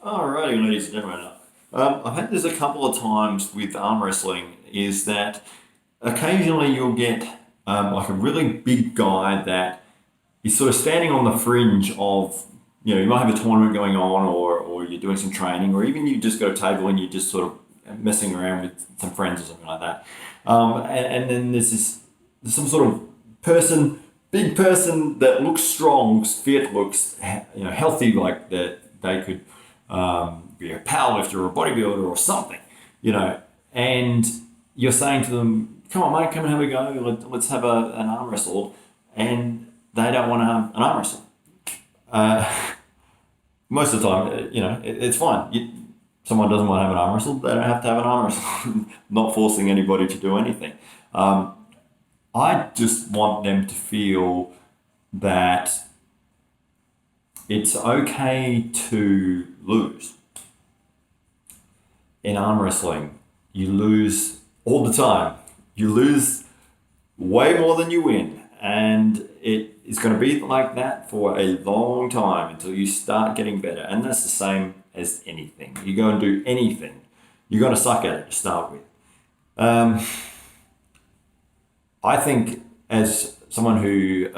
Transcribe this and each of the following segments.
Alrighty, ladies and gentlemen. I've had this a couple of times with arm wrestling. Is that occasionally you'll get like a really big guy that is sort of standing on the fringe of, you might have a tournament going on, or you're doing some training, or even you just got a table and you're just sort of messing around with some friends or something like that. And then there's some sort of person, big person that looks strong, looks fit, looks healthy, like that they could be a powerlifter or a bodybuilder or something, you know, and you're saying to them, "Come on, mate, come and have a go. Let's have an arm wrestle," and they don't want to have an arm wrestle. Most of the time, it's fine. Someone doesn't want to have an arm wrestle, they don't have to have an arm wrestle. Not forcing anybody to do anything. I just want them to feel that it's okay to lose. In arm wrestling, you lose all the time. You lose way more than you win. And it is going to be like that for a long time until you start getting better. And that's the same as anything. You go and do anything, you're going to suck at it to start with. I think as someone who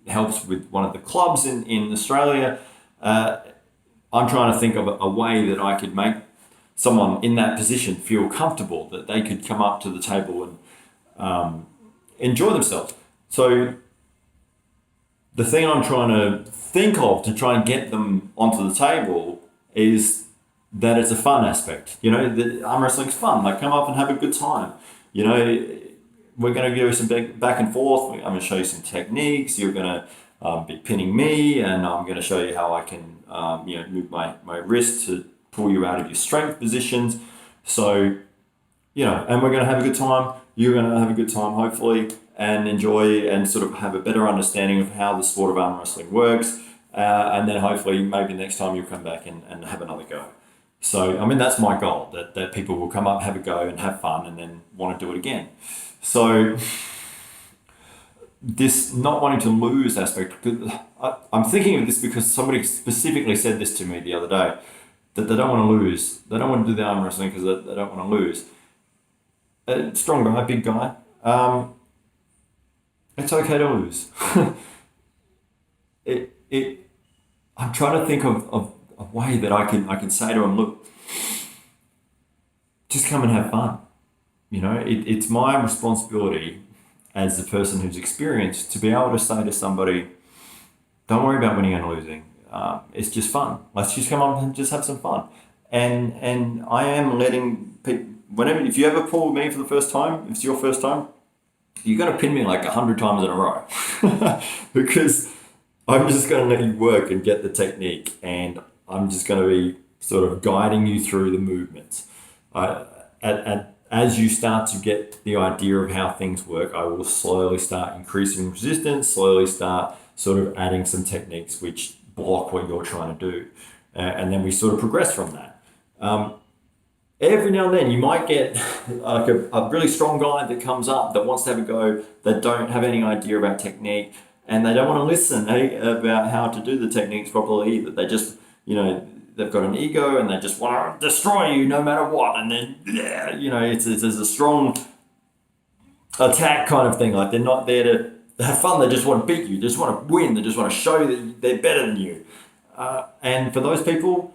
helps with one of the clubs in Australia, I'm trying to think of a way that I could make someone in that position feel comfortable, that they could come up to the table and enjoy themselves. So the thing I'm trying to think of to try and get them onto the table is that it's a fun aspect. The arm wrestling's fun. Like, come up and have a good time. We're going to give you some back and forth. I'm going to show you some techniques. You're going to be pinning me, and I'm going to show you how I can move my wrist to pull you out of your strength positions. So, and we're going to have a good time. You're going to have a good time, hopefully, and enjoy and sort of have a better understanding of how the sport of arm wrestling works. And then hopefully maybe next time you'll come back and have another go. So, I mean, that's my goal, that people will come up, have a go and have fun and then want to do it again. So this not wanting to lose aspect, I'm thinking of this because somebody specifically said this to me the other day, that they don't want to lose. They don't want to do the arm wrestling because they don't want to lose. Strong guy, big guy. It's okay to lose. I'm trying to think of a way that I can say to him, look, just come and have fun. It's my responsibility as the person who's experienced to be able to say to somebody, don't worry about winning and losing. It's just fun. Let's just come up and just have some fun. And I am letting people, if you ever pull me for the first time, if it's your first time, you're going to pin me like 100 times in a row because I'm just going to let you work and get the technique, and I'm just going to be sort of guiding you through the movements. As you start to get the idea of how things work, I will slowly start increasing resistance, slowly start sort of adding some techniques which block what you're trying to do. And then we sort of progress from that. Every now and then you might get like a really strong guy that comes up that wants to have a go, that don't have any idea about technique, and they don't want to listen about how to do the techniques properly either. They just, they've got an ego and they just want to destroy you no matter what. And then, it's a strong attack kind of thing. Like, they're not there to have fun. They just want to beat you. They just want to win. They just want to show that they're better than you. And for those people,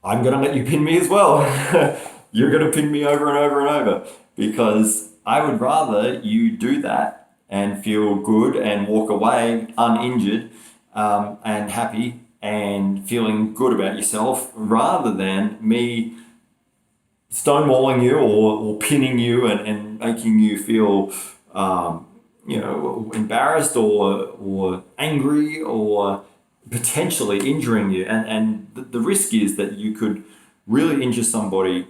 I'm going to let you pin me as well. You're going to pin me over and over and over, because I would rather you do that and feel good and walk away uninjured and happy and feeling good about yourself, rather than me stonewalling you or pinning you and making you feel embarrassed or angry or potentially injuring you. And the risk is that you could really injure somebody.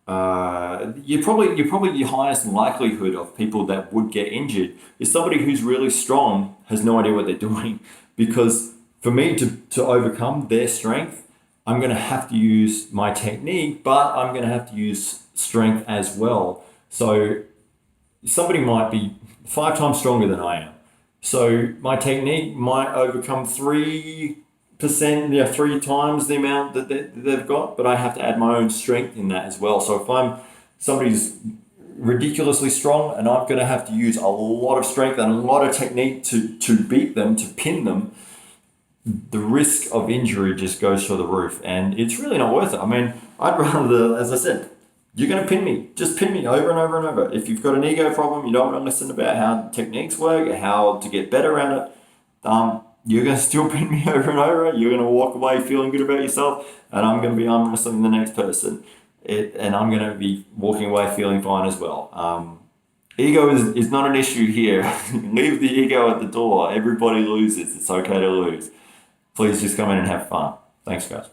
You're probably the highest likelihood of people that would get injured is somebody who's really strong, has no idea what they're doing. Because for me to overcome their strength, I'm going to have to use my technique, but I'm going to have to use strength as well. So somebody might be 5 times stronger than I am. So my technique might overcome 3 percent, 3 times the amount that they've got, but I have to add my own strength in that as well. So if I'm somebody's ridiculously strong and I'm going to have to use a lot of strength and a lot of technique to beat them, to pin them, the risk of injury just goes through the roof, and it's really not worth it. I mean, I'd rather, as I said, you're going to pin me. Just pin me over and over and over. If you've got an ego problem, you don't want to listen about how techniques work, how to get better at it, you're going to still pin me over and over. You're going to walk away feeling good about yourself, and I'm going to be arm wrestling the next person. And I'm going to be walking away feeling fine as well. Ego is not an issue here. Leave the ego at the door. Everybody loses. It's okay to lose. Please just come in and have fun. Thanks, guys.